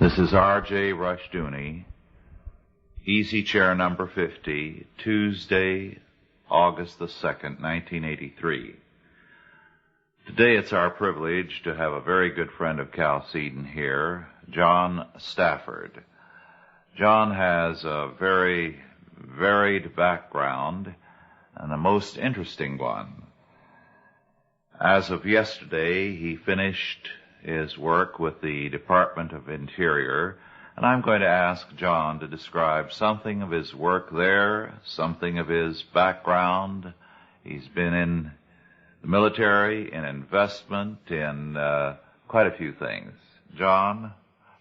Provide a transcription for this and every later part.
This is R.J. Rushdoony, easy chair number 50, Tuesday, August the 2nd, 1983. Today it's our privilege to have a very good friend of Chalcedon here, John Stafford. John has a very varied background and a most interesting one. As of yesterday, he finished his work with the Department of Interior, and I'm going to ask John to describe something of his work there, something of his background. He's been in the military, in investment, in quite a few things. John,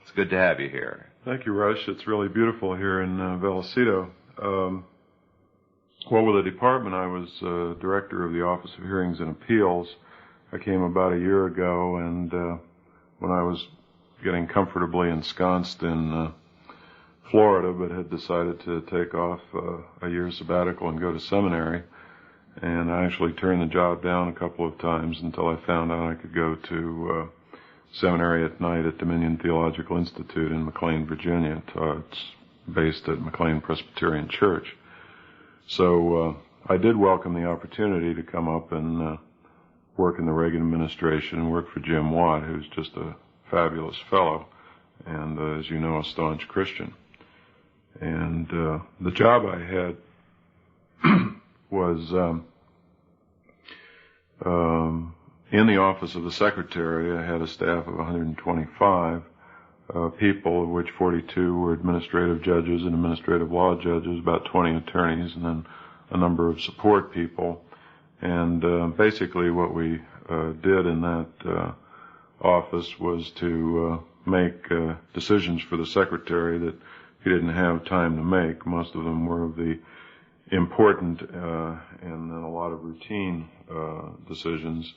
it's good to have you here. Thank you, Rush. It's really beautiful here in Vallecito. Well, with the department, I was director of the Office of Hearings and Appeals. I came about a year ago, and when I was getting comfortably ensconced in Florida, but had decided to take off a year sabbatical and go to seminary. And I actually turned the job down a couple of times until I found out I could go to seminary at night at Dominion Theological Institute in McLean, Virginia. It's based at McLean Presbyterian Church. So I did welcome the opportunity to come up and work in the Reagan administration and work for Jim Watt, who's just a fabulous fellow and, as you know, a staunch Christian. And the job I had was in the office of the secretary. I had a staff of 125 people, of which 42 were administrative judges and administrative law judges, about 20 attorneys, and then a number of support people. And basically what we did in that office was to make decisions for the secretary that he didn't have time to make. Most of them were of the important and then a lot of routine decisions,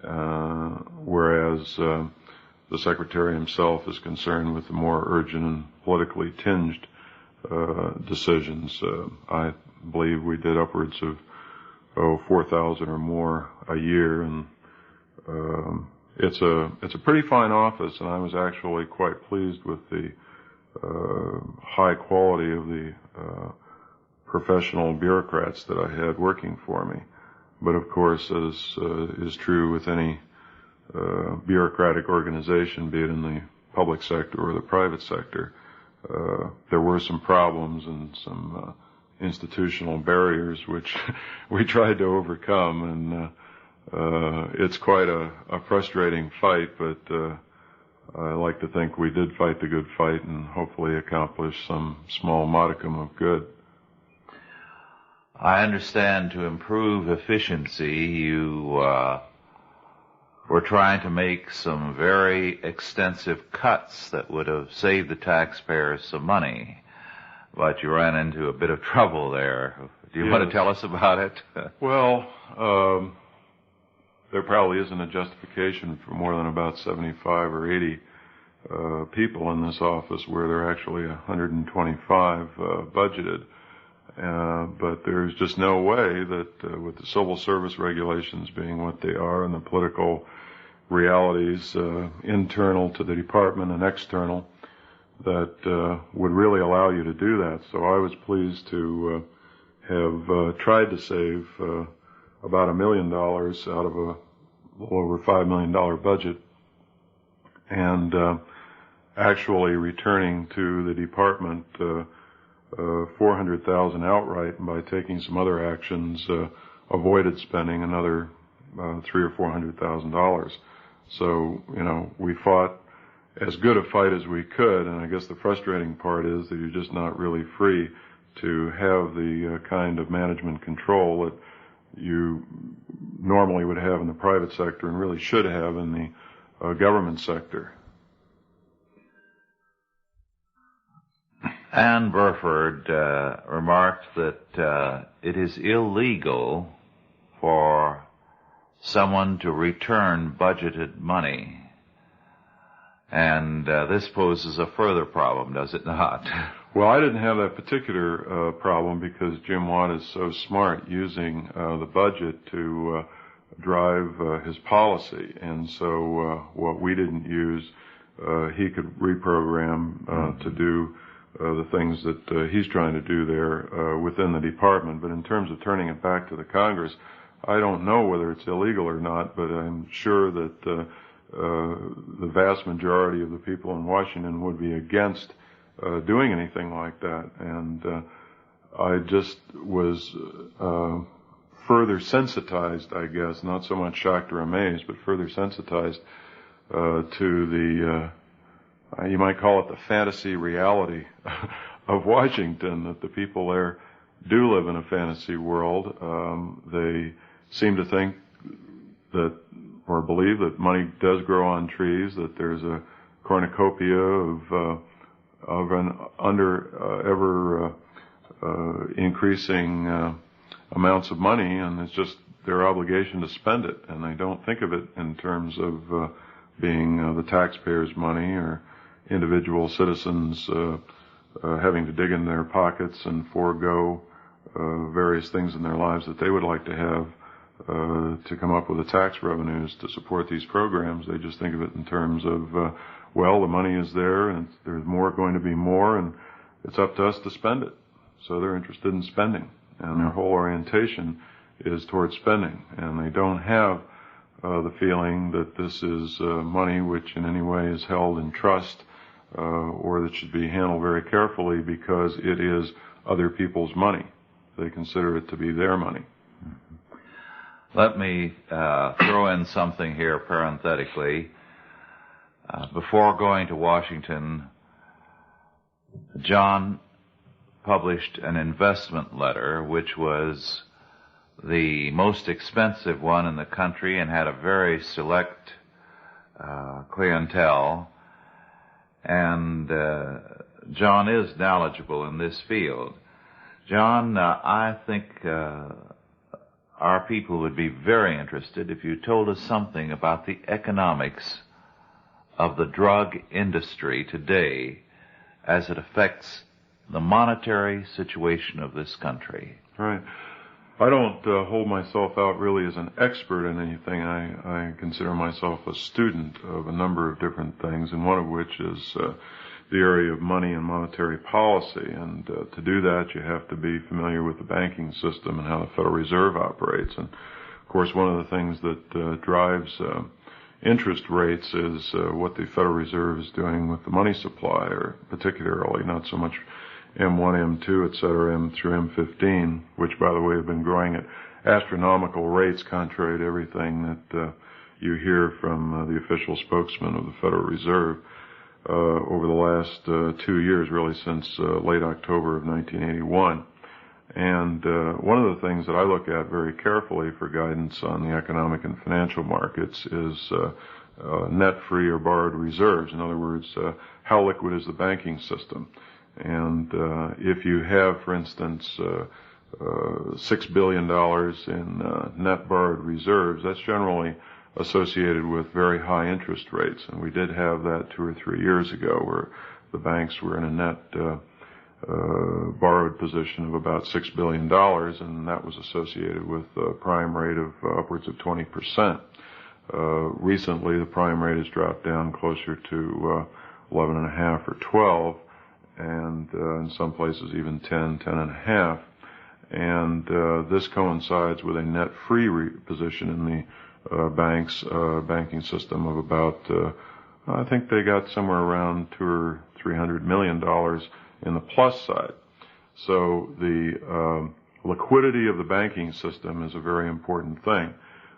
whereas the secretary himself is concerned with the more urgent and politically tinged decisions. I believe we did upwards of 4,000 or more a year, and it's a pretty fine office, and I was actually quite pleased with the high quality of the professional bureaucrats that I had working for me. But of course, as is true with any bureaucratic organization, be it in the public sector or the private sector, there were some problems and some institutional barriers which we tried to overcome, and it's quite a frustrating fight, but I like to think we did fight the good fight and hopefully accomplish some small modicum of good. I understand to improve efficiency, you were trying to make some very extensive cuts that would have saved the taxpayers some money, but you ran into a bit of trouble there. Do you want to tell us about it? Well, there probably isn't a justification for more than about 75 or 80 people in this office, where there are actually 125 budgeted. But there's just no way that with the civil service regulations being what they are and the political realities internal to the department and external, that would really allow you to do that. So I was pleased to have tried to save about $1 million out of a little over $5 million budget, and actually returning to the department $400,000 outright, and by taking some other actions avoided spending another $300,000 or $400,000. So, you know, we fought as good a fight as we could, and I guess the frustrating part is that you're just not really free to have the kind of management control that you normally would have in the private sector and really should have in the government sector. Ann Burford remarked that it is illegal for someone to return budgeted money. And this poses a further problem, does it not? Well, I didn't have that particular problem because Jim Watt is so smart using the budget to drive his policy. And so what we didn't use he could reprogram to do the things that he's trying to do there within the department. But in terms of turning it back to the Congress, I don't know whether it's illegal or not, but I'm sure that the vast majority of the people in Washington would be against doing anything like that. And I just was further sensitized, I guess, not so much shocked or amazed, but further sensitized to the, you might call it the fantasy reality of Washington, that the people there do live in a fantasy world. They seem to think that, or believe that money does grow on trees, that there's a cornucopia of an ever increasing amounts of money, and it's just their obligation to spend it, and they don't think of it in terms of being the taxpayers' money or individual citizens having to dig in their pockets and forego various things in their lives that they would like to have to come up with the tax revenues to support these programs. They just think of it in terms of, well, the money is there, and there's going to be more, and it's up to us to spend it. So they're interested in spending, and their whole orientation is towards spending, and they don't have the feeling that this is money which in any way is held in trust or that should be handled very carefully because it is other people's money. They consider it to be their money. Let me throw in something here parenthetically. Before going to Washington, John published an investment letter, which was the most expensive one in the country and had a very select clientele. And John is knowledgeable in this field. John, I think our people would be very interested if you told us something about the economics of the drug industry today as it affects the monetary situation of this country. Right. I don't hold myself out really as an expert in anything. I consider myself a student of a number of different things, and one of which is the area of money and monetary policy. And to do that, you have to be familiar with the banking system and how the Federal Reserve operates. And, of course, one of the things that drives interest rates is what the Federal Reserve is doing with the money supply, or particularly not so much M1, M2, et cetera, M through M15, which, by the way, have been growing at astronomical rates, contrary to everything that you hear from the official spokesman of the Federal Reserve over the last 2 years, really since late October of 1981. And one of the things that I look at very carefully for guidance on the economic and financial markets is net free or borrowed reserves. In other words, how liquid is the banking system? And if you have, for instance, $6 billion in net borrowed reserves, that's generally associated with very high interest rates. And we did have that 2 or 3 years ago, where the banks were in a net borrowed position of about $6 billion, and that was associated with a prime rate of upwards of 20%. Recently, the prime rate has dropped down closer to 11.5 or 12, and in some places even 10, 10.5. And this coincides with a net free position in the banking system of about, I think they got somewhere around $200 or $300 million in the plus side. So the liquidity of the banking system is a very important thing.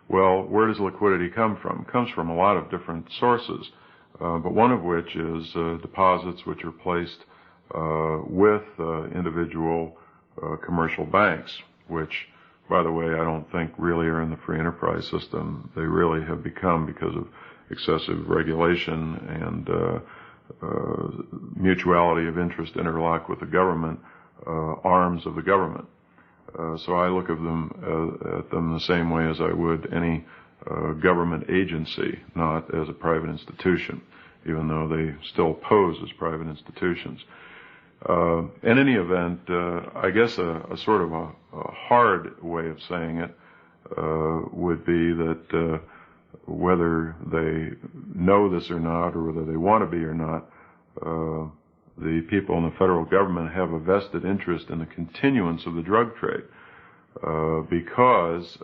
Well, where does liquidity come from? It comes from a lot of different sources, but one of which is deposits which are placed with individual commercial banks, which, by the way, I don't think really are in the free enterprise system. They really have become, because of excessive regulation and mutuality of interest interlock with the government, arms of the government. So I look at them the same way as I would any government agency, not as a private institution, even though they still pose as private institutions. In any event, I guess a sort of a hard way of saying it would be that whether they know this or not, or whether they want to be or not, the people in the federal government have a vested interest in the continuance of the drug trade, because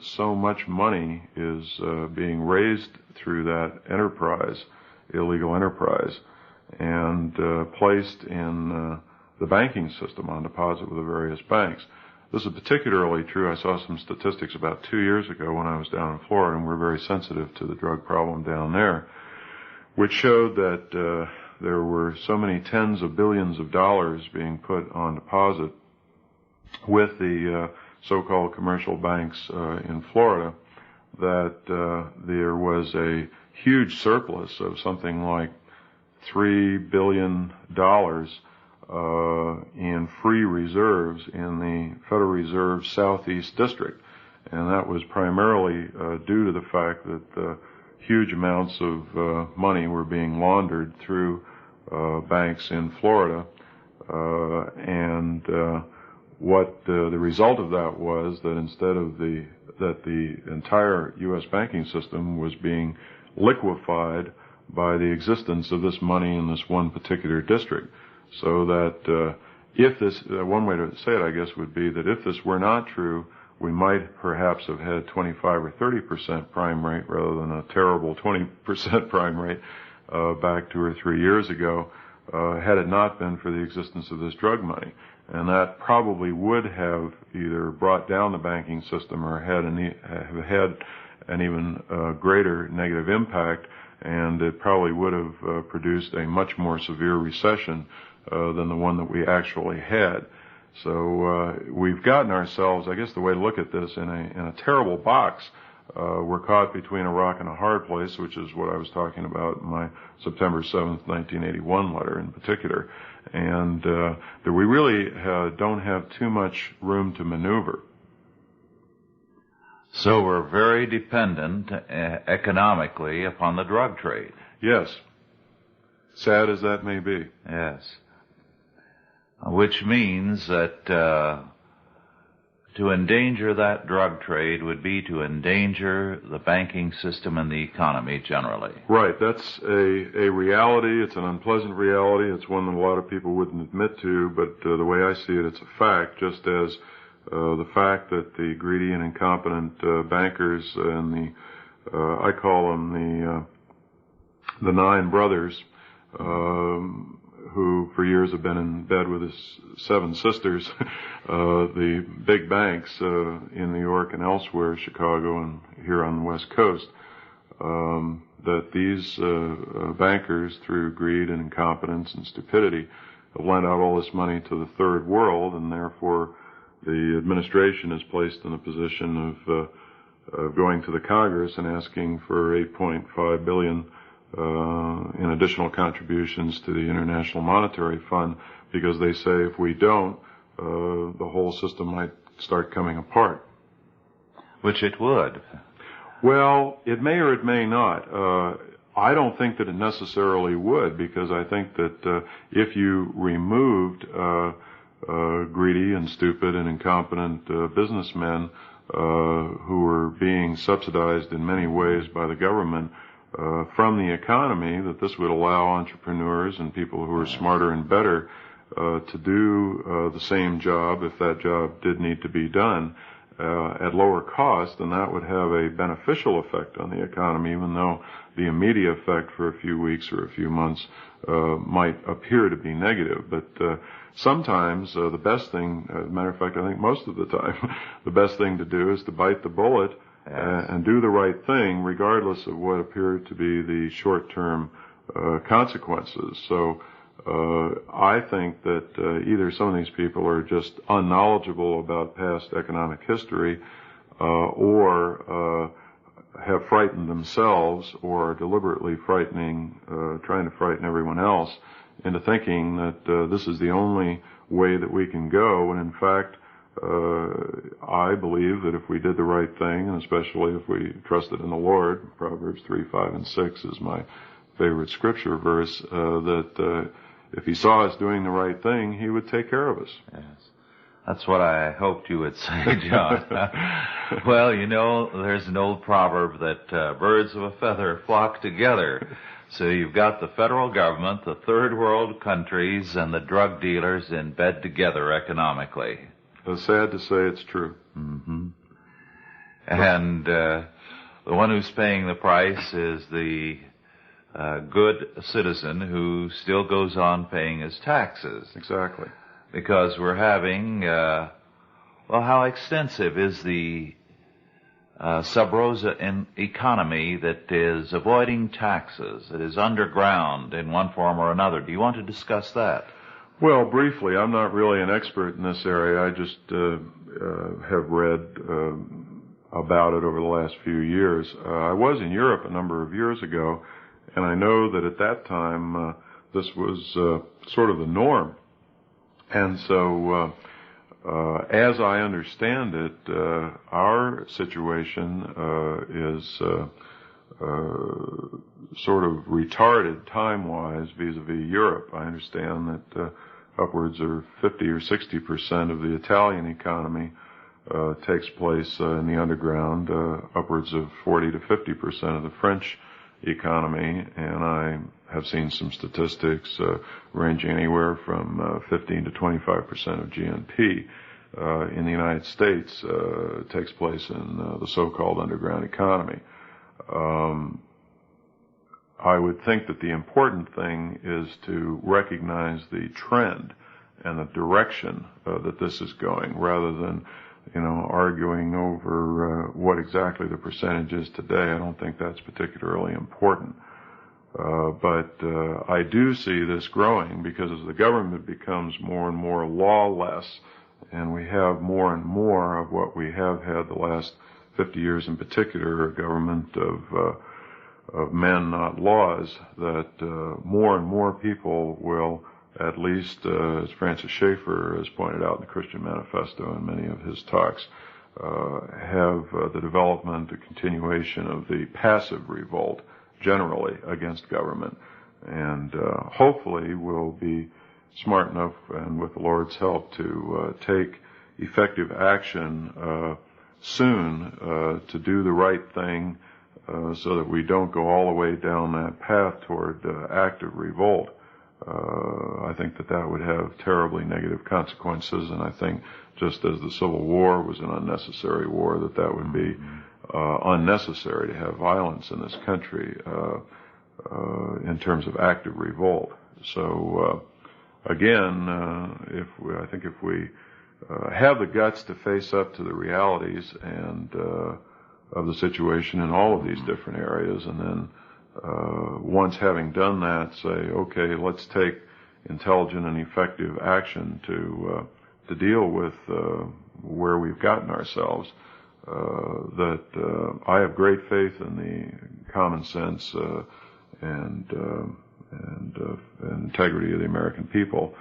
so much money is being raised through that enterprise, illegal enterprise, and placed in the banking system on deposit with the various banks. This is particularly true. I saw some statistics about 2 years ago when I was down in Florida, and we're very sensitive to the drug problem down there, which showed that there were so many tens of billions of dollars being put on deposit with the so-called commercial banks in Florida that there was a huge surplus of something like $3 billion in free reserves in the Federal Reserve Southeast District. And that was primarily due to the fact that huge amounts of money were being laundered through banks in Florida. What the result of that was that instead of the entire U.S. banking system was being liquefied by the existence of this money in this one particular district. So that if this, one way to say it, I guess, would be that if this were not true, we might perhaps have had 25 or 30% prime rate rather than a terrible 20% prime rate back 2 or 3 years ago, had it not been for the existence of this drug money. And that probably would have either brought down the banking system or had an even greater negative impact, and it probably would have produced a much more severe recession than the one that we actually had. So we've gotten ourselves, I guess the way to look at this, in a terrible box. We're caught between a rock and a hard place, which is what I was talking about in my September 7th, 1981 letter in particular, and that we really don't have too much room to maneuver. So we're very dependent economically upon the drug trade. Yes. Sad as that may be. Yes. Which means that to endanger that drug trade would be to endanger the banking system and the economy generally. Right. That's a reality. It's an unpleasant reality. It's one that a lot of people wouldn't admit to, but the way I see it, it's a fact, just as the fact that the greedy and incompetent bankers and the, I call them the 9 brothers, who for years have been in bed with his 7 sisters, the big banks in New York and elsewhere, Chicago and here on the West Coast, that these bankers, through greed and incompetence and stupidity, have lent out all this money to the third world, and therefore the administration is placed in a position of going to the Congress and asking for $8.5 billion in additional contributions to the International Monetary Fund, because they say if we don't, the whole system might start coming apart. Which it would. Well, it may or it may not. I don't think that it necessarily would, because I think that if you removed greedy and stupid and incompetent businessmen who were being subsidized in many ways by the government from the economy, that this would allow entrepreneurs and people who are smarter and better to do the same job, if that job did need to be done, at lower cost, and that would have a beneficial effect on the economy, even though the immediate effect for a few weeks or a few months might appear to be negative. But sometimes the best thing, as a matter of fact, I think most of the time, the best thing to do is to bite the bullet. Yes. And do the right thing, regardless of what appear to be the short-term consequences. So I think that either some of these people are just unknowledgeable about past economic history, or have frightened themselves, or are deliberately trying to frighten everyone else into thinking that this is the only way that we can go, when in fact I believe that if we did the right thing, and especially if we trusted in the Lord, Proverbs 3, 5, and 6 is my favorite scripture verse, that if He saw us doing the right thing, He would take care of us. Yes. That's what I hoped you would say, John. Well, you know, there's an old proverb that birds of a feather flock together. So you've got the federal government, the third world countries, and the drug dealers in bed together economically. It's sad to say it's true. Mm-hmm. And the one who's paying the price is the good citizen who still goes on paying his taxes. Exactly. Because we're having, well, how extensive is the sub rosa economy that is avoiding taxes, that is underground in one form or another? Do you want to discuss that? Well, briefly, I'm not really an expert in this area. I just have read about it over the last few years. I was in Europe a number of years ago, and I know that at that time this was sort of the norm. And so, as I understand it, our situation is sort of retarded time-wise vis-a-vis Europe. I understand that upwards of 50 or 60% of the Italian economy takes place in the underground, upwards of 40 to 50% of the French economy, and I have seen some statistics ranging anywhere from 15 to 25% of GNP in the United States takes place in the so-called underground economy. I would think that the important thing is to recognize the trend and the direction that this is going, rather than, arguing over what exactly the percentage is today. I don't think that's particularly important. But I do see this growing, because as the government becomes more and more lawless, and we have more and more of what we have had the last 50 years in particular, a government of men, not laws, that more and more people will, at least as Francis Schaeffer has pointed out in the Christian Manifesto and many of his talks, have the development, the continuation of the passive revolt generally against government. And hopefully we'll be smart enough, and with the Lord's help, to take effective action soon to do the right thing, so that we don't go all the way down that path toward active revolt. I think that would have terribly negative consequences, and I think just as the Civil War was an unnecessary war, that would be unnecessary to have violence in this country in terms of active revolt. So again, I think if we have the guts to face up to the realities and of the situation in all of these different areas, and then once having done that, say, okay, let's take intelligent and effective action to deal with where we've gotten ourselves. I have great faith in the common sense and integrity of the American people,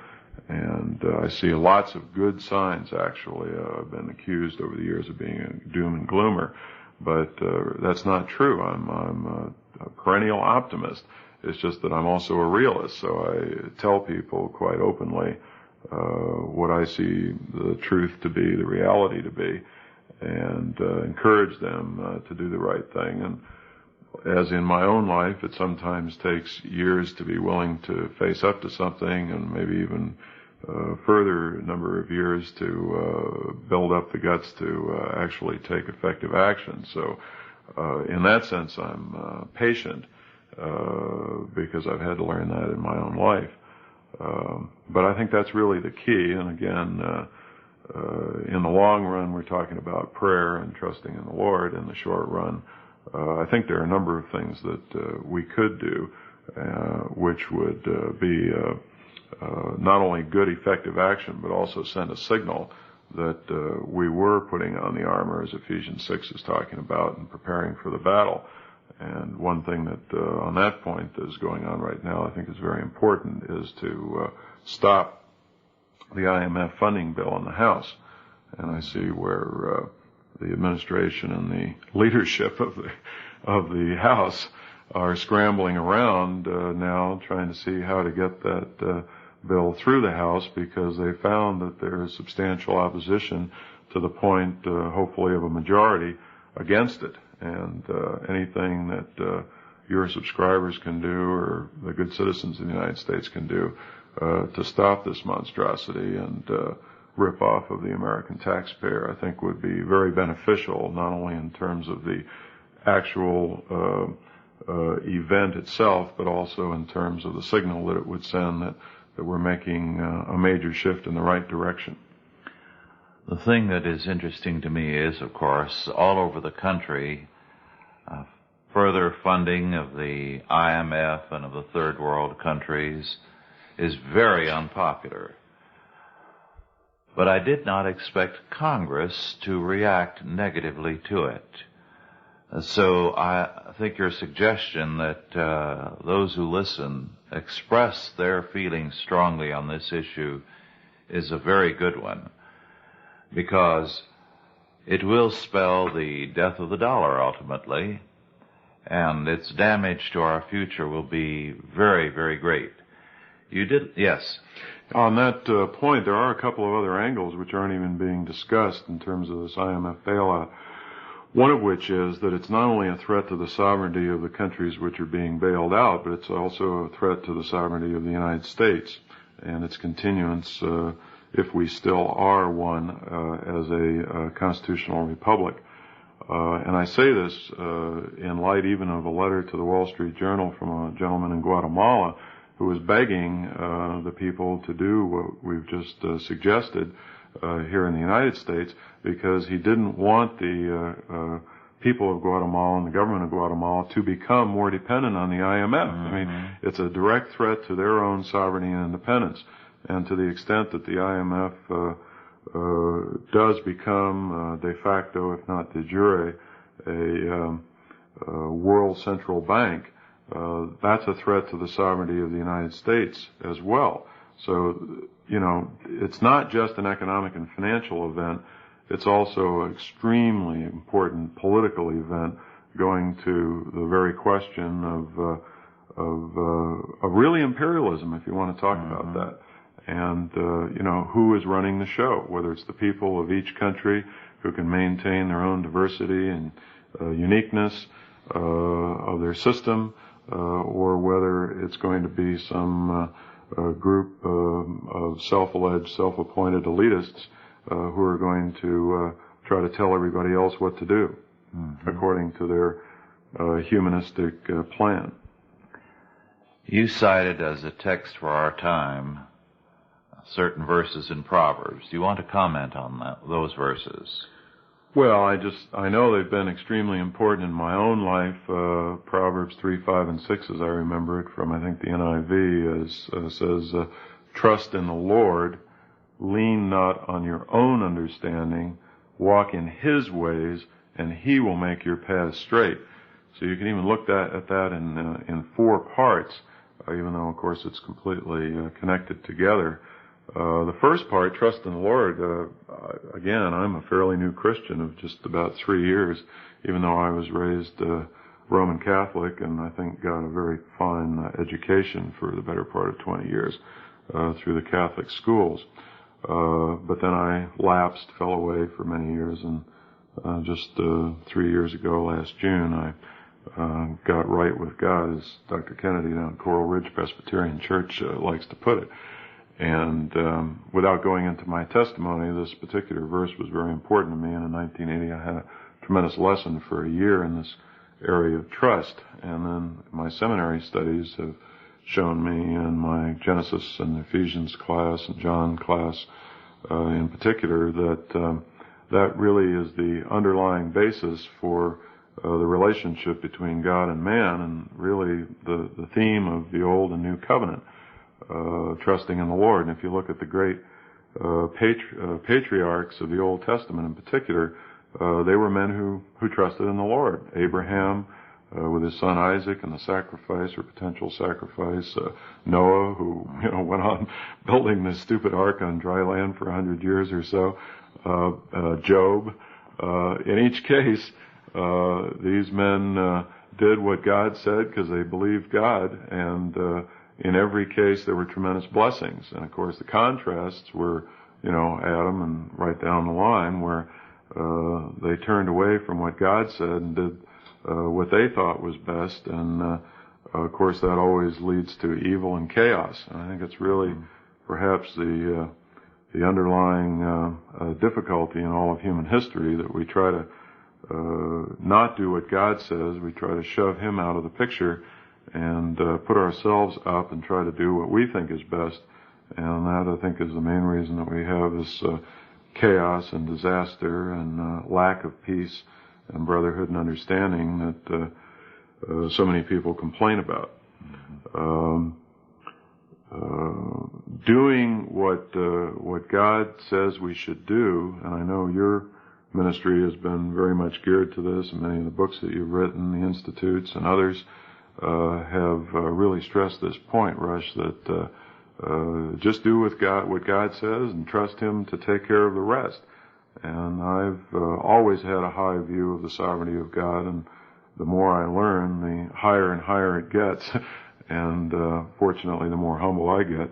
and I see lots of good signs. Actually, I've been accused over the years of being a doom and gloomer, but that's not true. I'm a perennial optimist. It's just that I'm also a realist, so I tell people quite openly what I see the truth to be, the reality to be, and encourage them to do the right thing. And as in my own life, it sometimes takes years to be willing to face up to something, and maybe even further number of years to build up the guts to actually take effective action. So in that sense, I'm patient because I've had to learn that in my own life. But I think that's really the key. And again, in the long run, we're talking about prayer and trusting in the Lord. In the short run, I think there are a number of things that we could do, which would be not only good, effective action, but also send a signal that we were putting on the armor, as Ephesians 6 is talking about, and preparing for the battle. And one thing that on that point that is going on right now, I think is very important, is to stop the IMF funding bill in the House. And I see where the administration and the leadership of the House are scrambling around now, trying to see how to get that bill through the House because they found that there is substantial opposition to the point, hopefully, of a majority against it. And anything that your subscribers can do or the good citizens of the United States can do to stop this monstrosity and rip off of the American taxpayer, I think would be very beneficial, not only in terms of the actual event itself, but also in terms of the signal that it would send that we're making a major shift in the right direction. The thing that is interesting to me is, of course, all over the country, further funding of the IMF and of the third world countries is very unpopular. But I did not expect Congress to react negatively to it. So I think your suggestion that those who listen express their feelings strongly on this issue is a very good one, because it will spell the death of the dollar ultimately, and its damage to our future will be very, very great. You did, yes. On that point, there are a couple of other angles which aren't even being discussed in terms of this IMF bailout. One of which is that it's not only a threat to the sovereignty of the countries which are being bailed out, but it's also a threat to the sovereignty of the United States and its continuance if we still are one as a constitutional republic. And I say this in light even of a letter to the Wall Street Journal from a gentleman in Guatemala who was begging the people to do what we've just suggested here in the United States, because he didn't want the people of Guatemala and the government of Guatemala to become more dependent on the IMF. Mm-hmm. I mean, it's a direct threat to their own sovereignty and independence. And to the extent that the IMF does become de facto, if not de jure, a world central bank, that's a threat to the sovereignty of the United States as well. So, it's not just an economic and financial event. It's also an extremely important political event going to the very question of really imperialism, if you want to talk about that. And, who is running the show, whether it's the people of each country who can maintain their own diversity and uniqueness of their system, or whether it's going to be some group of self-alleged, self-appointed elitists who are going to try to tell everybody else what to do according to their humanistic plan. You cited as a text for our time certain verses in Proverbs. Do you want to comment on those verses? Well, I know they've been extremely important in my own life. Proverbs 3, 5, and 6, as I remember it from, I think, the NIV, says, trust in the Lord, lean not on your own understanding, walk in His ways, and He will make your paths straight. So you can even look at that in four parts, even though, of course, it's completely connected together. The first part, trust in the Lord, again, I'm a fairly new Christian of just about 3 years, even though I was raised Roman Catholic, and I think got a very fine education for the better part of 20 years through the Catholic schools. But then I lapsed, fell away for many years, and just 3 years ago, last June, I got right with God, as Dr. Kennedy down at Coral Ridge Presbyterian Church likes to put it. And without going into my testimony, this particular verse was very important to me. And in 1980, I had a tremendous lesson for a year in this area of trust. And then my seminary studies have shown me in my Genesis and Ephesians class and John class in particular that that really is the underlying basis for the relationship between God and man, and really the theme of the Old and New Covenant. Trusting in the Lord. And if you look at the great patriarchs of the Old Testament in particular, they were men who trusted in the Lord. Abraham with his son Isaac and the sacrifice or potential sacrifice. Noah, who went on building this stupid ark on dry land for 100 years or so. Job. In each case, these men did what God said because they believed God, and in every case there were tremendous blessings. And of course the contrasts were, Adam and right down the line where they turned away from what God said and did what they thought was best. And of course that always leads to evil and chaos. And I think it's really perhaps the underlying difficulty in all of human history, that we try to not do what God says. We try to shove Him out of the picture and put ourselves up and try to do what we think is best. And that, I think, is the main reason that we have this chaos and disaster and lack of peace and brotherhood and understanding that so many people complain about. Doing what God says we should do, and I know your ministry has been very much geared to this, and many of the books that you've written, the institutes and others, have really stressed this point, Rush, that just do what God says and trust Him to take care of the rest. And I've always had a high view of the sovereignty of God, and the more I learn, the higher and higher it gets. And fortunately, the more humble I get.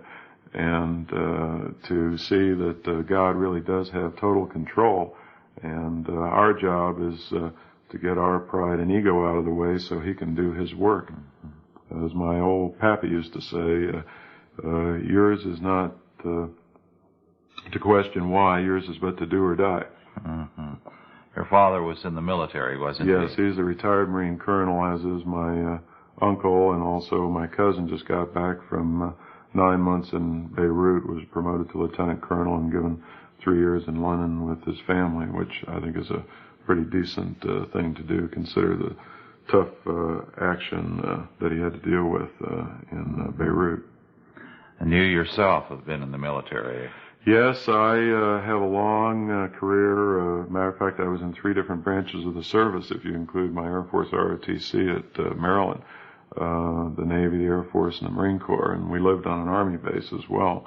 And to see that God really does have total control, and our job is to get our pride and ego out of the way so He can do His work. As my old pappy used to say, yours is not to question why, yours is but to do or die. Mm-hmm. Your father was in the military, wasn't he? Yes, he's a retired Marine colonel, as is my uncle, and also my cousin just got back from 9 months in Beirut, was promoted to lieutenant colonel and given 3 years in London with his family, which I think is a pretty decent thing to do, consider the tough action that he had to deal with in Beirut. And you yourself have been in the military. Yes, I have a long career. Matter of fact, I was in 3 different branches of the service, if you include my Air Force ROTC at Maryland, the Navy, the Air Force, and the Marine Corps. And we lived on an Army base as well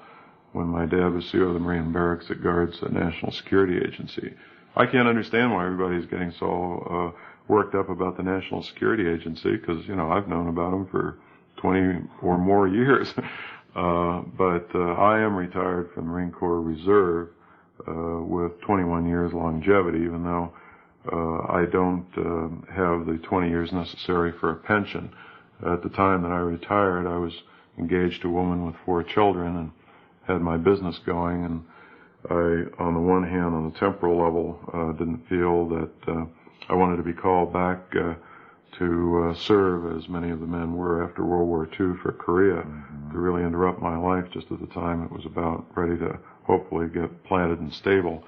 when my dad was CO of the Marine Barracks that guards the National Security Agency. I can't understand why everybody's getting so worked up about the National Security Agency, because, I've known about them for 20 or more years. But I am retired from the Marine Corps Reserve with 21 years longevity, even though I don't have the 20 years necessary for a pension. At the time that I retired, I was engaged to a woman with 4 children and had my business going, and I, on the one hand, on the temporal level, didn't feel that I wanted to be called back to serve as many of the men were after World War II for Korea, to really interrupt my life just at the time it was about ready to hopefully get planted and stable.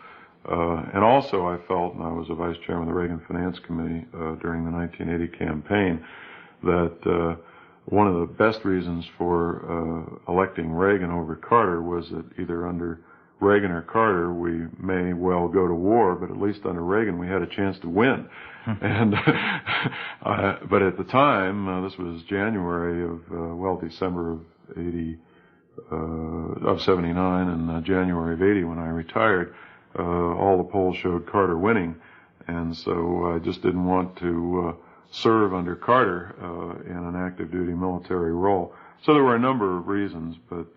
And also I felt, and I was a vice chairman of the Reagan Finance Committee during the 1980 campaign, that one of the best reasons for electing Reagan over Carter was that either under Reagan or Carter we may well go to war, but at least under Reagan we had a chance to win. And but at the time, this was January of December of 79 and January of 80 when I retired, all the polls showed Carter winning, and so I just didn't want to serve under Carter in an active duty military role. So there were a number of reasons, but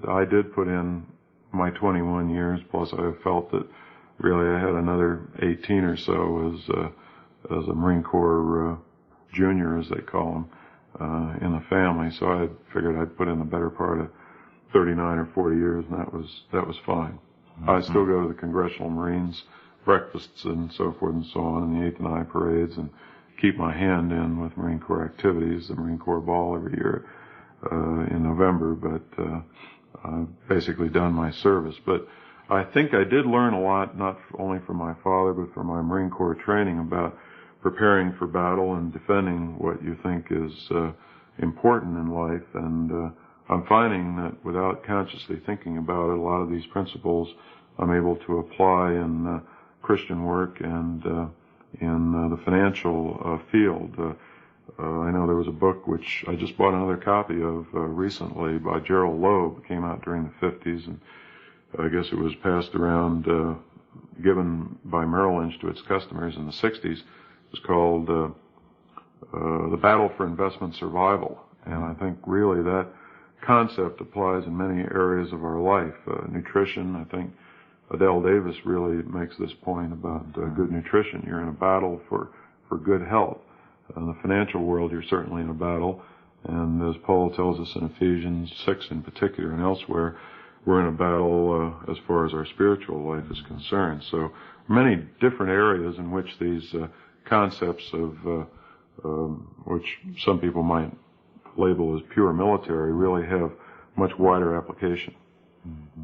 I did put in my 21 years, plus I felt that really I had another 18 or so as a Marine Corps junior, as they call them, in the family. So I figured I'd put in the better part of 39 or 40 years, and that was fine. Mm-hmm. I still go to the Congressional Marines breakfasts and so forth and so on, and the 8th and I parades, and keep my hand in with Marine Corps activities, the Marine Corps Ball every year in November, but I've basically done my service. But I think I did learn a lot, not only from my father, but from my Marine Corps training, about preparing for battle and defending what you think is important in life. And I'm finding that without consciously thinking about it, a lot of these principles I'm able to apply in Christian work and in the financial field. I know there was a book which I just bought another copy of recently by Gerald Loeb. It came out during the 50s, and I guess it was passed around, given by Merrill Lynch to its customers in the 60s. It was called The Battle for Investment Survival. And I think really that concept applies in many areas of our life. Nutrition, I think Adele Davis really makes this point about good nutrition. You're in a battle for good health. In the financial world, you're certainly in a battle. And as Paul tells us in Ephesians 6 in particular and elsewhere, we're in a battle as far as our spiritual life is concerned. So many different areas in which these concepts of which some people might label as pure military really have much wider application. Mm-hmm.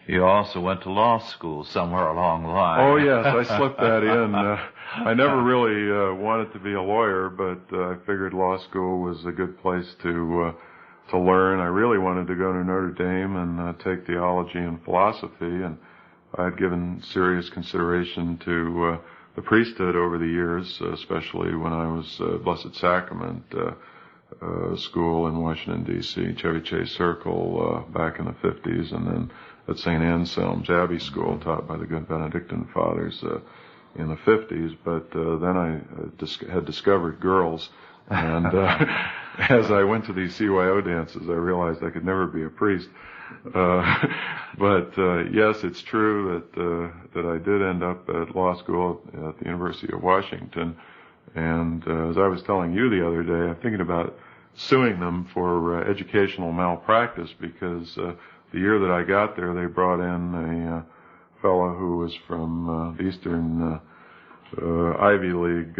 You also went to law school somewhere along the line. Oh, yes, I slipped that in. I never really wanted to be a lawyer, but I figured law school was a good place to learn. I really wanted to go to Notre Dame and take theology and philosophy, and I had given serious consideration to the priesthood over the years, especially when I was Blessed Sacrament school in Washington, D.C., Chevy Chase Circle back in the 50s, and then at St. Anselm's Abbey School taught by the good Benedictine fathers in the 50s. But then I had discovered girls, and as I went to these CYO dances, I realized I could never be a priest. But yes, it's true that I did end up at law school at the University of Washington. And as I was telling you the other day, I'm thinking about suing them for educational malpractice, because the year that I got there, they brought in a fellow who was from the Eastern Ivy League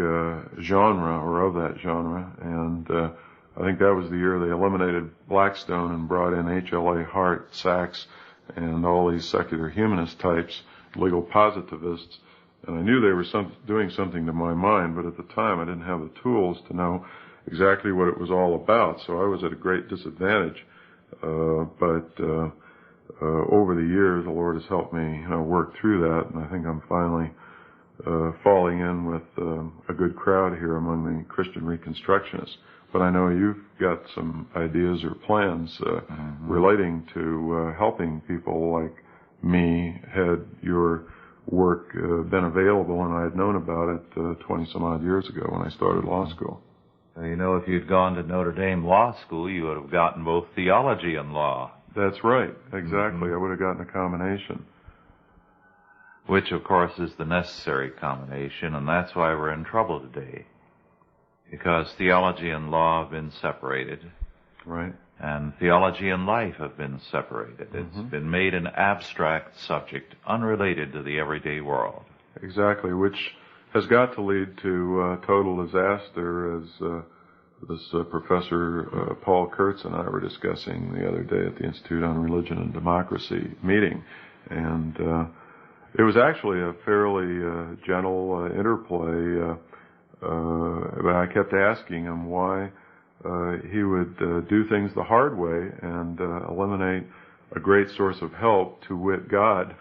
genre, or of that genre, and I think that was the year they eliminated Blackstone and brought in H.L.A. Hart, Sachs, and all these secular humanist types, legal positivists. And I knew they were doing something to my mind, but at the time I didn't have the tools to know exactly what it was all about, so I was at a great disadvantage. But over the years, the Lord has helped me work through that, and I think I'm finally falling in with a good crowd here among the Christian Reconstructionists. But I know you've got some ideas or plans relating to helping people like me. Had your work been available, and I had known about it 20-some-odd years ago when I started law school. You know, if you'd gone to Notre Dame Law School, you would have gotten both theology and law. That's right, exactly. I would have gotten a combination. Which, of course, is the necessary combination, and that's why we're in trouble today. Because theology and law have been separated. Right. And theology and life have been separated. It's been made an abstract subject, unrelated to the everyday world. Exactly, which has got to lead to total disaster, as this Professor Paul Kurtz and I were discussing the other day at the Institute on Religion and Democracy meeting. And it was actually a fairly gentle interplay, but I kept asking him why he would do things the hard way and eliminate a great source of help, to wit God,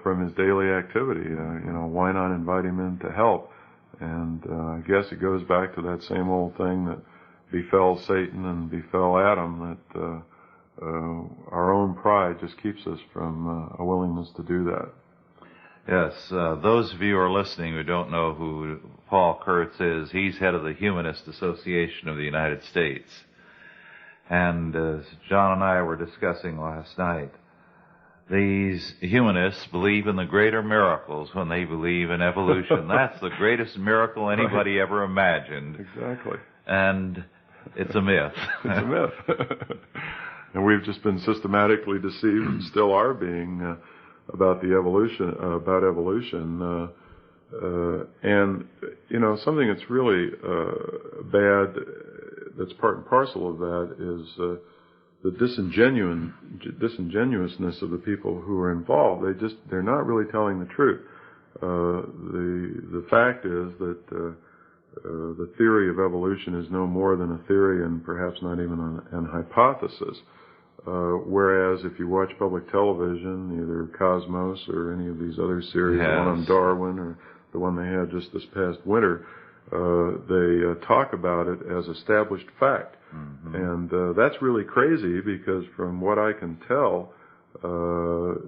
from his daily activity. Why not invite him in to help? And I guess it goes back to that same old thing that befell Satan and befell Adam, that our own pride just keeps us from a willingness to do that. Yes, those of you who are listening who don't know who Paul Kurtz is, he's head of the Humanist Association of the United States. And as John and I were discussing last night, these humanists believe in the greater miracles when they believe in evolution. That's the greatest miracle anybody ever imagined. Exactly. And it's a myth. It's a myth. And we've just been systematically deceived, and still are being, about evolution. And, something that's really bad, that's part and parcel of that, is the disingenuousness of the people who are involved. They're not really telling the truth. The fact is that the theory of evolution is no more than a theory, and perhaps not even an hypothesis. Whereas if you watch public television, either Cosmos or any of these other series, the one on Darwin or the one they had just this past winter, they talk about it as established fact. And that's really crazy, because from what I can tell,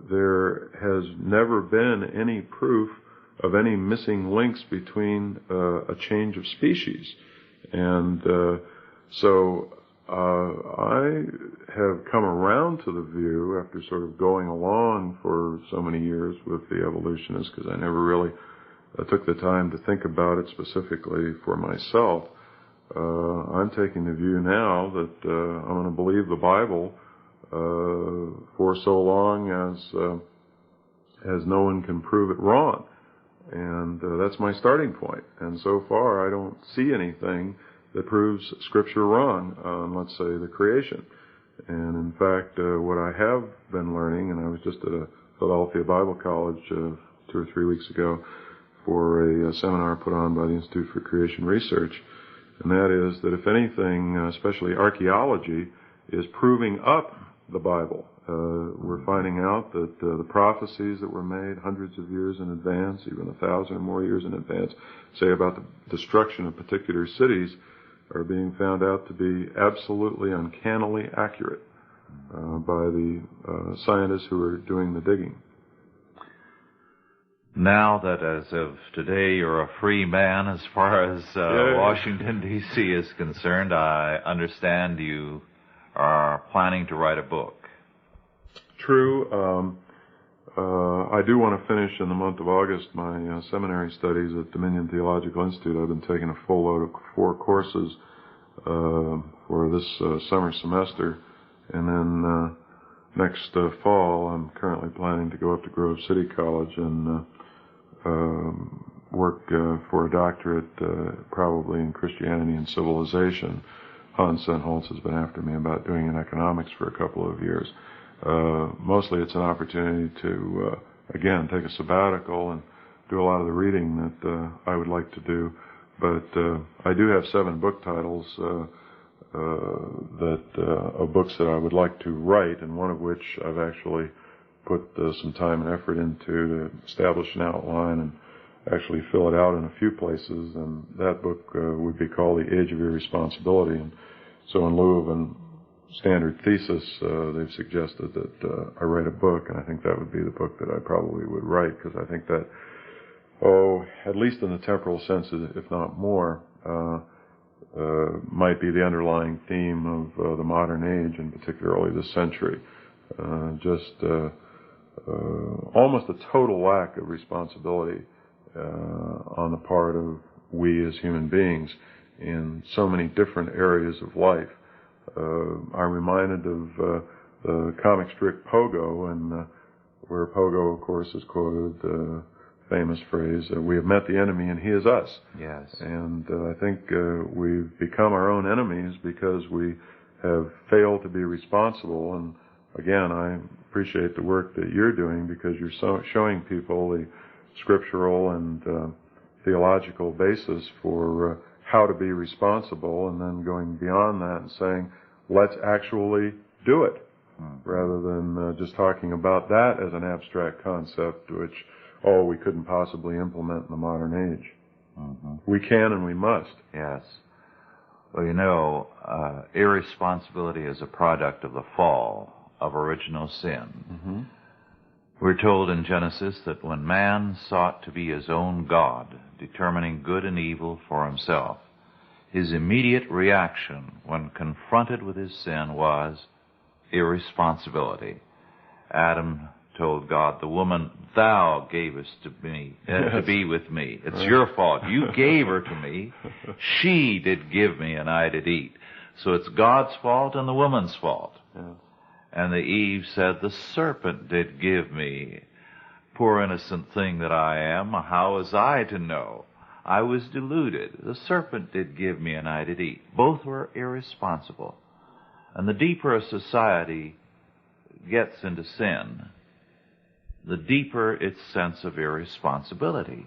there has never been any proof of any missing links between a change of species. And So I have come around to the view, after sort of going along for so many years with the evolutionists, because I never really took the time to think about it specifically for myself. I'm taking the view now that I'm going to believe the Bible for so long as no one can prove it wrong. And that's my starting point. And so far, I don't see anything that proves Scripture wrong on, let's say, the creation. And in fact, what I have been learning, and I was just at a Philadelphia Bible College 2 or 3 weeks ago for a seminar put on by the Institute for Creation Research, and that is that if anything, especially archaeology, is proving up the Bible. We're finding out that the prophecies that were made hundreds of years in advance, even 1,000 or more years in advance, say about the destruction of particular cities, are being found out to be absolutely uncannily accurate by the scientists who are doing the digging. Now that as of today you're a free man as far as Washington, D.C. is concerned, I understand you are planning to write a book. True. I do want to finish in the month of August my seminary studies at Dominion Theological Institute. I've been taking a full load of 4 courses for this summer semester. And then next fall, I'm currently planning to go up to Grove City College and work for a doctorate, probably in Christianity and civilization. Hans Sennholz has been after me about doing in economics for a couple of years. Mostly it's an opportunity to, again, take a sabbatical and do a lot of the reading that I would like to do. But I do have 7 book titles of books that I would like to write, and one of which I've actually put some time and effort into to establish an outline and actually fill it out in a few places. And that book would be called The Age of Irresponsibility. And so in lieu of an standard thesis, they've suggested that I write a book, and I think that would be the book that I probably would write, because I think that, at least in the temporal sense, if not more, might be the underlying theme of the modern age, and particularly this century. Almost a total lack of responsibility on the part of we as human beings in so many different areas of life. I'm reminded of the comic strip Pogo, and where Pogo, of course, is quoted the famous phrase, "We have met the enemy and he is us." Yes. And I think we've become our own enemies because we have failed to be responsible. And again, I appreciate the work that you're doing, because you're showing people the scriptural and theological basis for how to be responsible, and then going beyond that and saying, let's actually do it, rather than just talking about that as an abstract concept, which, we couldn't possibly implement in the modern age. Mm-hmm. We can and we must. Yes. Well, irresponsibility is a product of the fall, of original sin. Mm-hmm. We're told in Genesis that when man sought to be his own God, determining good and evil for himself, his immediate reaction when confronted with his sin was irresponsibility. Adam told God, "The woman thou gavest to me, to be with me. It's your fault. You gave her to me. She did give me, and I did eat. So it's God's fault and the woman's fault." Yes. And the Eve said, "The serpent did give me. Poor innocent thing that I am, how was I to know? I was deluded. The serpent did give me, and I did eat." Both were irresponsible. And the deeper a society gets into sin, the deeper its sense of irresponsibility.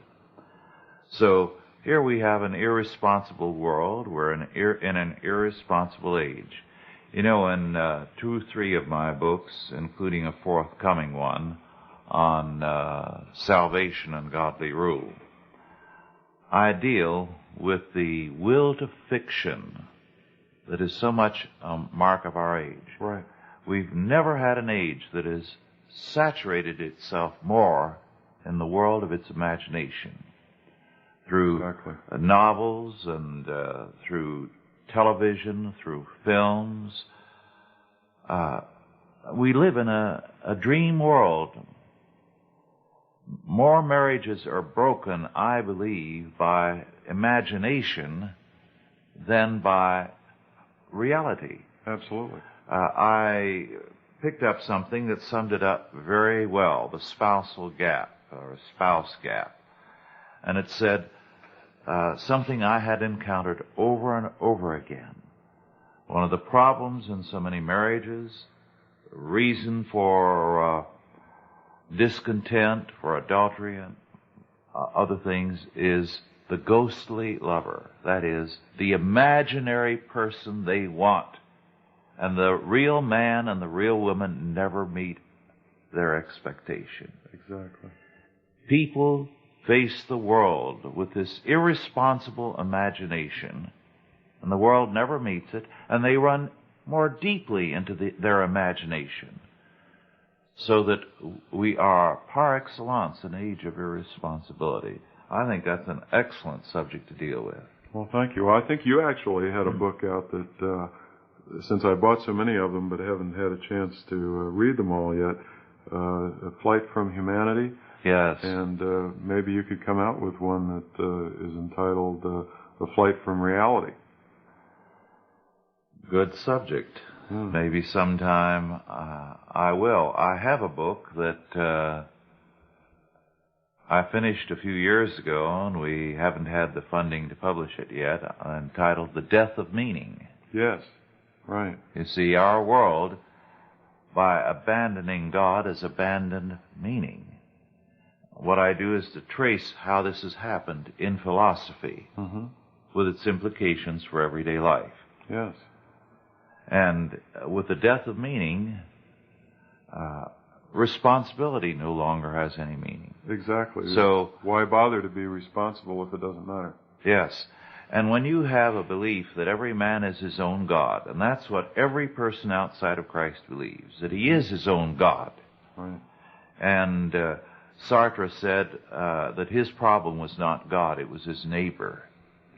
So here we have an irresponsible world. We're in an irresponsible age. In 2 or 3 of my books, including a forthcoming one on salvation and godly rule, I deal with the will to fiction that is so much a mark of our age. Right. We've never had an age that has saturated itself more in the world of its imagination through novels and through television, through films. We live in a dream world. More marriages are broken, I believe, by imagination than by reality. Absolutely. I picked up something that summed it up very well, the spousal gap, or spouse gap. And it said something I had encountered over and over again. One of the problems in so many marriages, reason for discontent, for adultery, and other things, is the ghostly lover. That is, the imaginary person they want. And the real man and the real woman never meet their expectation. Exactly. People face the world with this irresponsible imagination, and the world never meets it, and they run more deeply into their imagination, so that we are par excellence an age of irresponsibility. I think that's an excellent subject to deal with. Well, thank you. Well, I think you actually had a book out that, since I bought so many of them but haven't had a chance to read them all yet, A Flight from Humanity. Yes. And maybe you could come out with one that is entitled A Flight from Reality. Good subject. Maybe sometime I will. I have a book that I finished a few years ago, and we haven't had the funding to publish it yet, entitled The Death of Meaning. Yes, right. You see, our world, by abandoning God, has abandoned meaning. What I do is to trace how this has happened in philosophy, with its implications for everyday life. Yes. And with the death of meaning, responsibility no longer has any meaning. Exactly. So why bother to be responsible if it doesn't matter? Yes. And when you have a belief that every man is his own God, and that's what every person outside of Christ believes, that he is his own God. Right. And Sartre said that his problem was not God, it was his neighbor.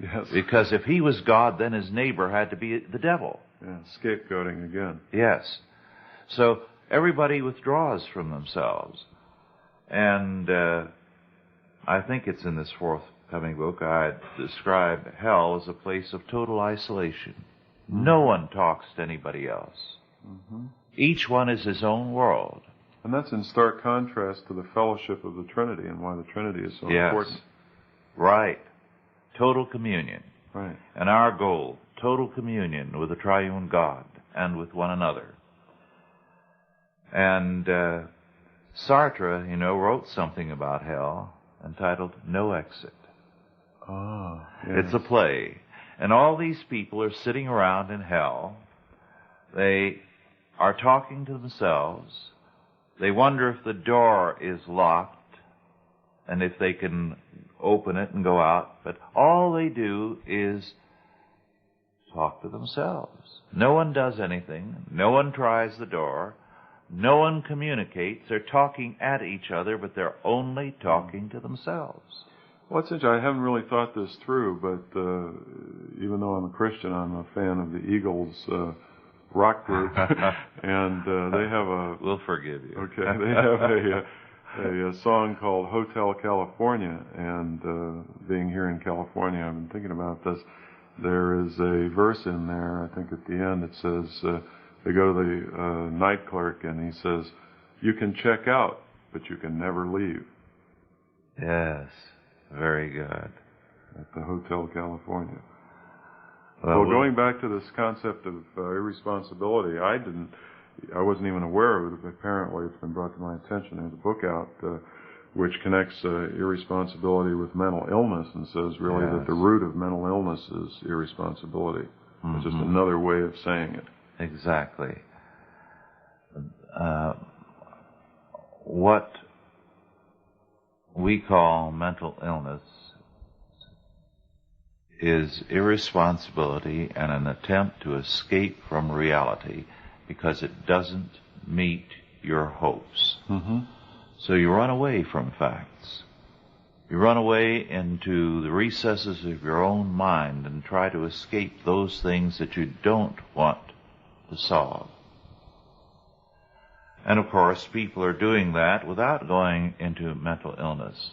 Yes. Because if he was God, then his neighbor had to be the devil. Yeah, scapegoating again. Yes. So everybody withdraws from themselves. And I think it's in this forthcoming book I describe hell as a place of total isolation. No one talks to anybody else. Each one is his own world. And that's in stark contrast to the fellowship of the Trinity and why the Trinity is so important. Right. Total communion. Right. And our goal, total communion with the triune God and with one another. And Sartre, wrote something about hell entitled No Exit. Ah, yes. It's a play. And all these people are sitting around in hell. They are talking to themselves. They wonder if the door is locked and if they can open it and go out. But all they do is talk to themselves. No one does anything. No one tries the door. No one communicates. They're talking at each other, but they're only talking to themselves. Well, it's interesting. I haven't really thought this through, but even though I'm a Christian, I'm a fan of the Eagles rock group, and they have a... We'll forgive you. Okay, they have a song called Hotel California, and being here in California, I've been thinking about this. There is a verse in there, I think at the end, it says, they go to the night clerk, and he says, you can check out, but you can never leave. Yes, very good. At the Hotel California. Well, going back to this concept of irresponsibility, I wasn't even aware of it. Apparently, it's been brought to my attention. There's a book out which connects irresponsibility with mental illness and says really that the root of mental illness is irresponsibility. It's just another way of saying it. Exactly. What we call mental illness is irresponsibility and an attempt to escape from reality because it doesn't meet your hopes. So you run away from facts. You run away into the recesses of your own mind and try to escape those things that you don't want to solve. And of course, people are doing that without going into mental illness.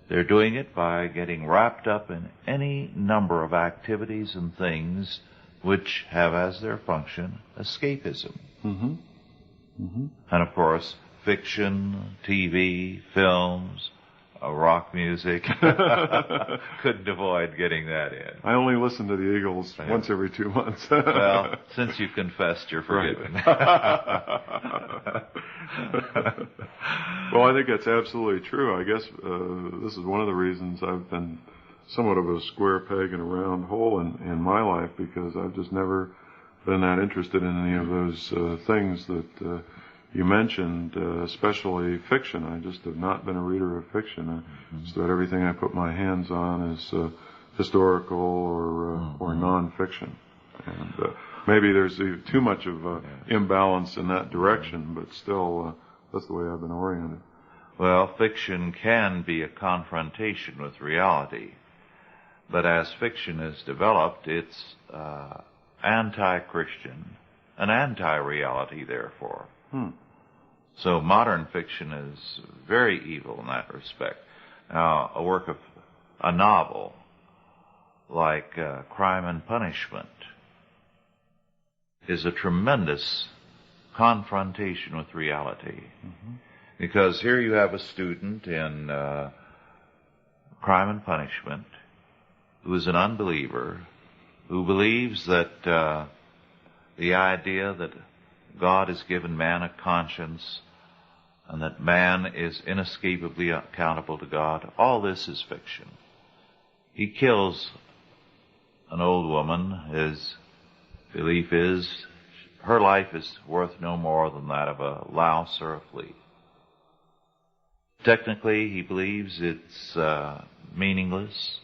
They're doing it by getting wrapped up in any number of activities and things which have as their function escapism. Mm-hmm. Mm-hmm. And of course, fiction, TV, films, rock music. Couldn't avoid getting that in. I only listen to the Eagles once every 2 months. Well, since you confessed, you're forgiven. Right. Well, I think that's absolutely true. I guess this is one of the reasons I've been somewhat of a square peg in a round hole in my life, because I've just never been that interested in any of those things that you mentioned, especially fiction. I just have not been a reader of fiction. Just about everything I put my hands on is historical or non-fiction. And maybe there's too much of imbalance in that direction, but still, that's the way I've been oriented. Well, fiction can be a confrontation with reality, but as fiction is developed, it's anti-Christian, an anti-reality, therefore. So modern fiction is very evil in that respect. Now, a novel like Crime and Punishment is a tremendous confrontation with reality. Mm-hmm. Because here you have a student in Crime and Punishment who is an unbeliever, who believes that the idea that God has given man a conscience and that man is inescapably accountable to God, all this is fiction. He kills an old woman. His belief is her life is worth no more than that of a louse or a flea. Technically, he believes it's meaningless.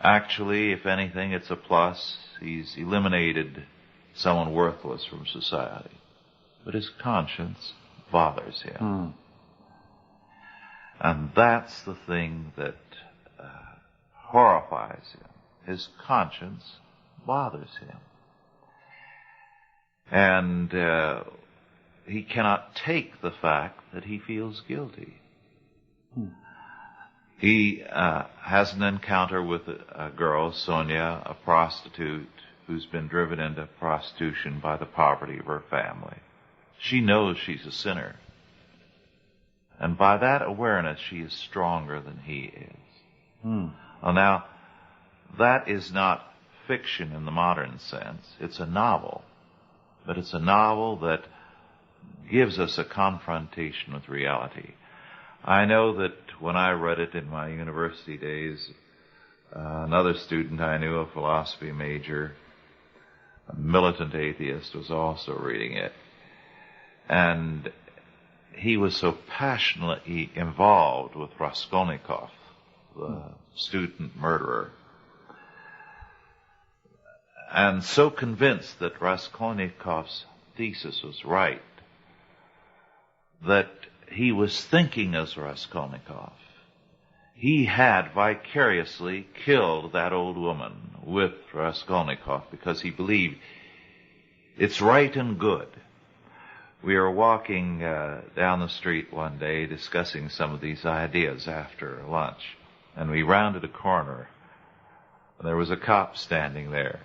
Actually, if anything, it's a plus. He's eliminated someone worthless from society. But his conscience bothers him. And that's the thing that horrifies him. His conscience bothers him. And he cannot take the fact that he feels guilty. He has an encounter with a girl, Sonia, a prostitute, who's been driven into prostitution by the poverty of her family. She knows she's a sinner. And by that awareness, she is stronger than he is. Well, now, that is not fiction in the modern sense. It's a novel. But it's a novel that gives us a confrontation with reality. I know that when I read it in my university days, another student I knew, a philosophy major, a militant atheist, was also reading it. And he was so passionately involved with Raskolnikov, the student murderer, and so convinced that Raskolnikov's thesis was right, that he was thinking as Raskolnikov. He had vicariously killed that old woman with Raskolnikov because he believed it's right and good. We were walking down the street one day discussing some of these ideas after lunch, and we rounded a corner, and there was a cop standing there.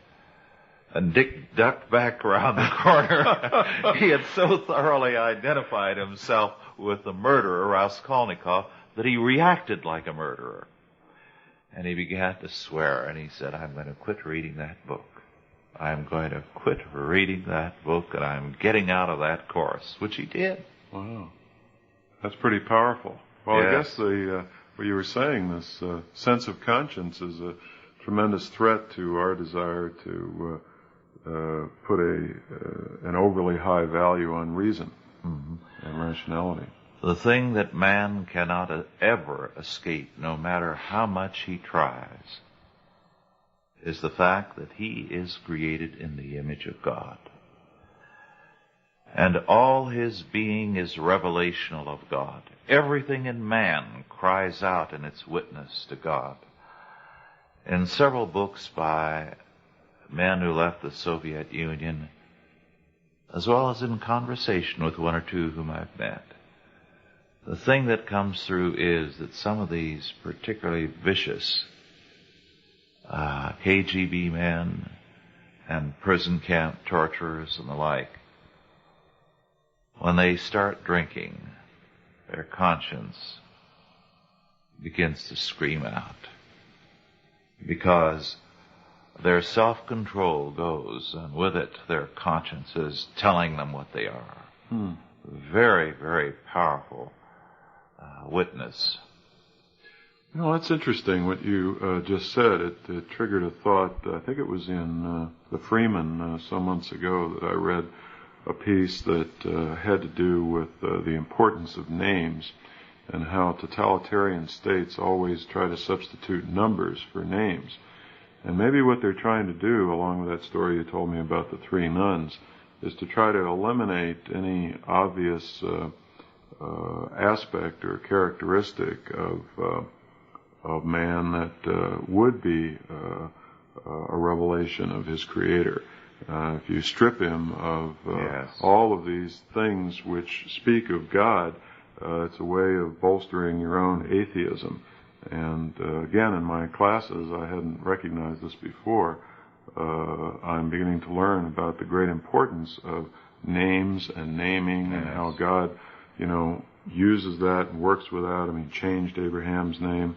And Dick ducked back around the corner. He had so thoroughly identified himself with the murderer, Raskolnikov, that he reacted like a murderer. And he began to swear, and he said, I'm going to quit reading that book. I'm going to quit reading that book, and I'm getting out of that course, which he did. Wow. That's pretty powerful. Well, Yes. I guess what you were saying, this sense of conscience is a tremendous threat to our desire to put an overly high value on reason and rationality. The thing that man cannot ever escape, no matter how much he tries, is the fact that he is created in the image of God. And all his being is revelational of God. Everything in man cries out in its witness to God. In several books by men who left the Soviet Union, as well as in conversation with one or two whom I've met, the thing that comes through is that some of these particularly vicious KGB men and prison camp torturers and the like, when they start drinking, their conscience begins to scream out, because their self-control goes, and with it their conscience is telling them what they are. Very, very powerful witness. You know, that's interesting what you just said. It triggered a thought. I think it was in the Freeman some months ago that I read a piece that had to do with the importance of names and how totalitarian states always try to substitute numbers for names. And maybe what they're trying to do, along with that story you told me about the three nuns, is to try to eliminate any obvious aspect or characteristic of man that would be a revelation of his Creator. If you strip him of all of these things which speak of God, it's a way of bolstering your own atheism. And again, in my classes, I hadn't recognized this before. I'm beginning to learn about the great importance of names and naming and how God, uses that and works with that. I mean, changed Abraham's name.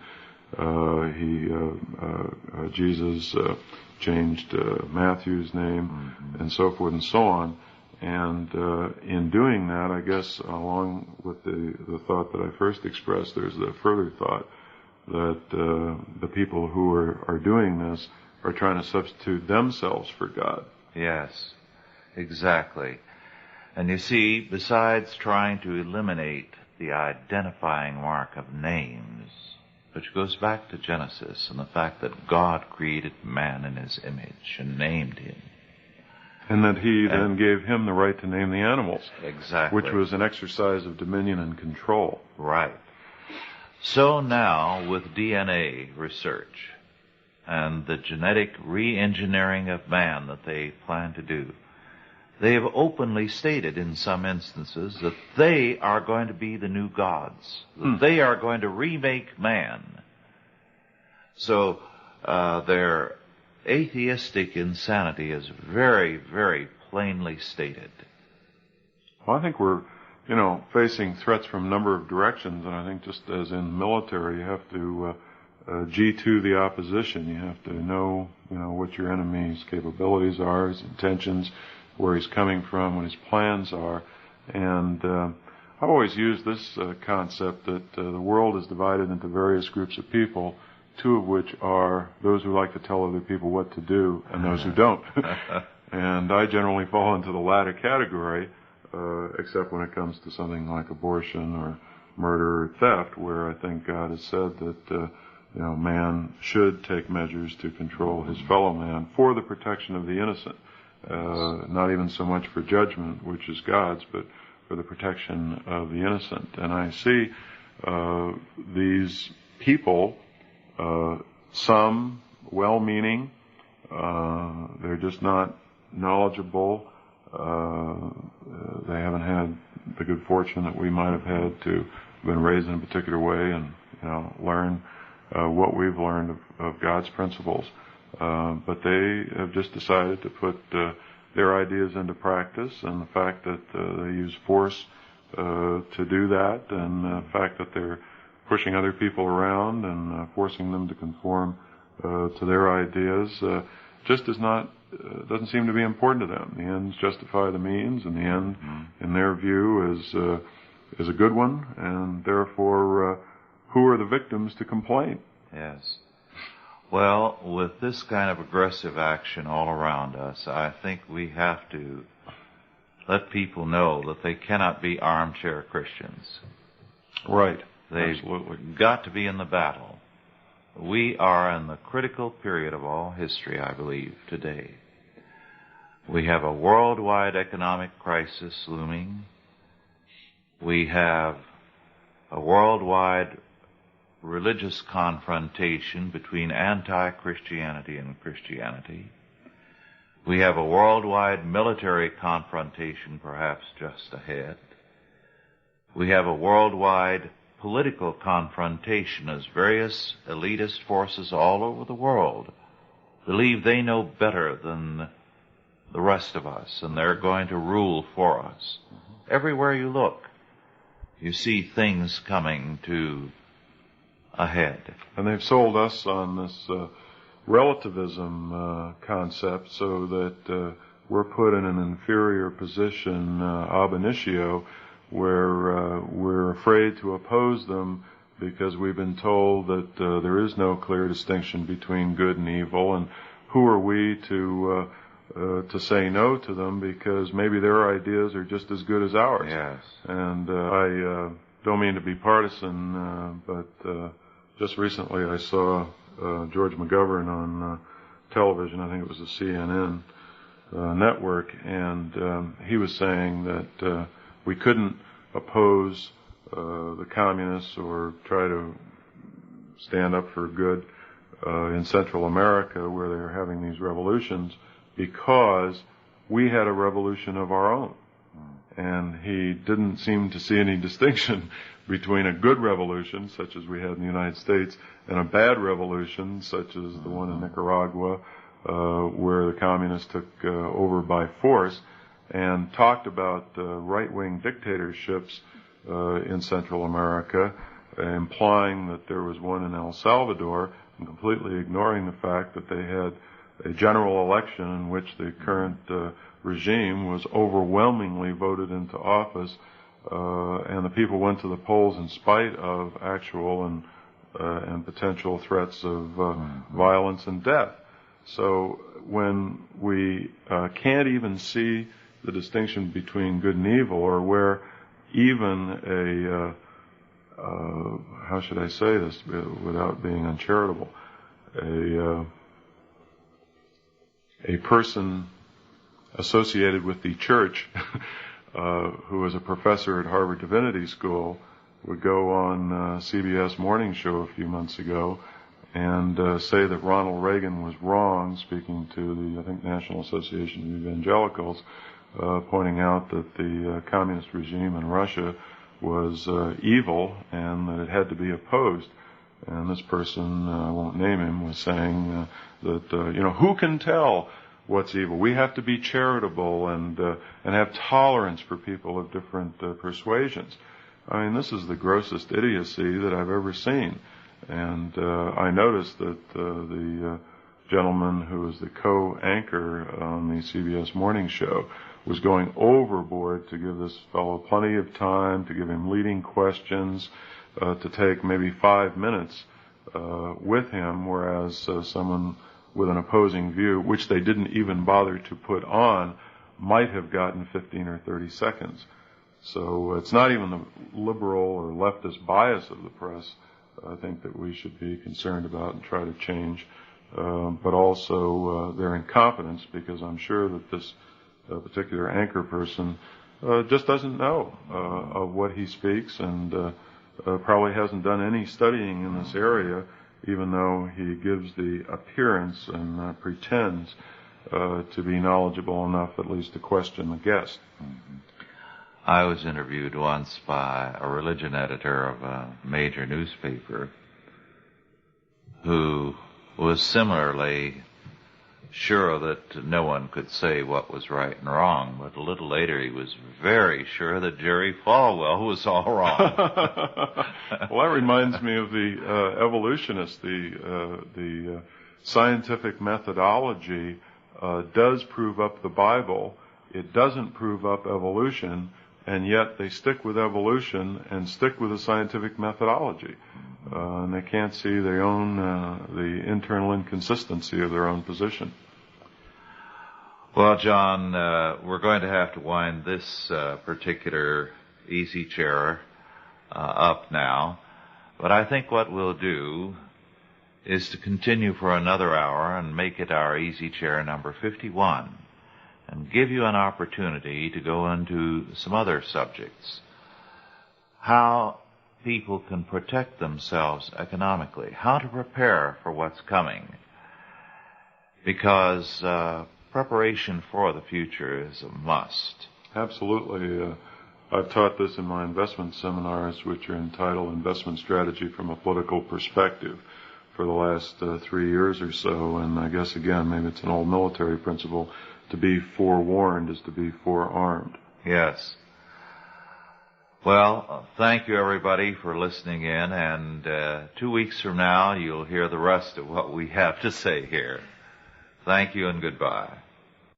Jesus changed Matthew's name, and so forth and so on. And in doing that, I guess, along with the thought that I first expressed, there's the further thought that the people who are doing this are trying to substitute themselves for God. Yes, exactly. And you see, besides trying to eliminate the identifying mark of names, which goes back to Genesis and the fact that God created man in his image and named him. And that he then gave him the right to name the animals. Exactly. Which was an exercise of dominion and control. Right. So now, with DNA research and the genetic re-engineering of man that they plan to do, they have openly stated in some instances that they are going to be the new gods, that they are going to remake man. So their atheistic insanity is very, very plainly stated. Well, I think we're, facing threats from a number of directions, and I think just as in the military, you have to G2 the opposition. You have to know, what your enemy's capabilities are, his intentions, where he's coming from, what his plans are. And I've always used this concept that the world is divided into various groups of people, two of which are those who like to tell other people what to do and those who don't. And I generally fall into the latter category, except when it comes to something like abortion or murder or theft, where I think God has said that man should take measures to control his fellow man for the protection of the innocent. Not even so much for judgment, which is God's, but for the protection of the innocent. And I see these people, some well-meaning, they're just not knowledgeable. They haven't had the good fortune that we might have had to have been raised in a particular way and learn what we've learned of God's principles. But they have just decided to put their ideas into practice, and the fact that they use force to do that, and the fact that they're pushing other people around and forcing them to conform to their ideas just doesn't seem to be important to them. The ends justify the means, and the end, in their view, is a good one, and therefore, who are the victims to complain? Yes. Well, with this kind of aggressive action all around us, I think we have to let people know that they cannot be armchair Christians. Right. They've Absolutely got to be in the battle. We are in the critical period of all history, I believe, today. We have a worldwide economic crisis looming. We have a worldwide religious confrontation between anti-Christianity and Christianity. We have a worldwide military confrontation perhaps just ahead. We have a worldwide political confrontation as various elitist forces all over the world believe they know better than the rest of us, and they're going to rule for us. Everywhere you look, you see things coming to a head. And they've sold us on this relativism concept so that we're put in an inferior position ab initio, where we're afraid to oppose them because we've been told that there is no clear distinction between good and evil, and who are we to say no to them because maybe their ideas are just as good as ours. Yes. And I don't mean to be partisan, but just recently I saw George McGovern on television. I think it was the CNN network, and he was saying that we couldn't oppose the communists or try to stand up for good in Central America where they're having these revolutions because we had a revolution of our own. And he didn't seem to see any distinction between a good revolution, such as we had in the United States, and a bad revolution, such as the one in Nicaragua, where the communists took over by force, and talked about right-wing dictatorships in Central America, implying that there was one in El Salvador, and completely ignoring the fact that they had a general election in which the current regime was overwhelmingly voted into office, and the people went to the polls in spite of actual and potential threats of violence and death. So when we can't even see the distinction between good and evil, or where even how should I say this without being uncharitable, a person associated with the church who was a professor at Harvard Divinity School would go on CBS Morning Show a few months ago and say that Ronald Reagan was wrong, speaking to the, I think, National Association of Evangelicals, pointing out that the communist regime in Russia was evil and that it had to be opposed. And this person, I won't name him, was saying that who can tell what's evil? We have to be charitable and have tolerance for people of different persuasions. I mean, this is the grossest idiocy that I've ever seen. And I noticed that the gentleman who was the co-anchor on the CBS Morning Show was going overboard to give this fellow plenty of time, to give him leading questions, to take maybe 5 minutes with him, whereas someone with an opposing view, which they didn't even bother to put on, might have gotten 15 or 30 seconds. So it's not even the liberal or leftist bias of the press, I think, that we should be concerned about and try to change, but also their incompetence, because I'm sure that this particular anchor person just doesn't know of what he speaks, and probably hasn't done any studying in this area, even though he gives the appearance and pretends to be knowledgeable enough at least to question the guest. Mm-hmm. I was interviewed once by a religion editor of a major newspaper who was similarly sure that no one could say what was right and wrong, but a little later he was very sure that Jerry Falwell was all wrong. Well, that reminds me of the evolutionists. The scientific methodology does prove up the Bible. It doesn't prove up evolution, and yet they stick with evolution and stick with the scientific methodology. And they can't see their own, the internal inconsistency of their own position. Well, John, we're going to have to wind this particular easy chair up now. But I think what we'll do is to continue for another hour and make it our easy chair number 51. and give you an opportunity to go into some other subjects. How people can protect themselves economically, how to prepare for what's coming. Because preparation for the future is a must. Absolutely. I've taught this in my investment seminars, which are entitled Investment Strategy from a Political Perspective, for the last 3 years or so. And I guess, again, maybe it's an old military principle, to be forewarned is to be forearmed. Yes. Well, thank you, everybody, for listening in. And 2 weeks from now, you'll hear the rest of what we have to say here. Thank you and goodbye.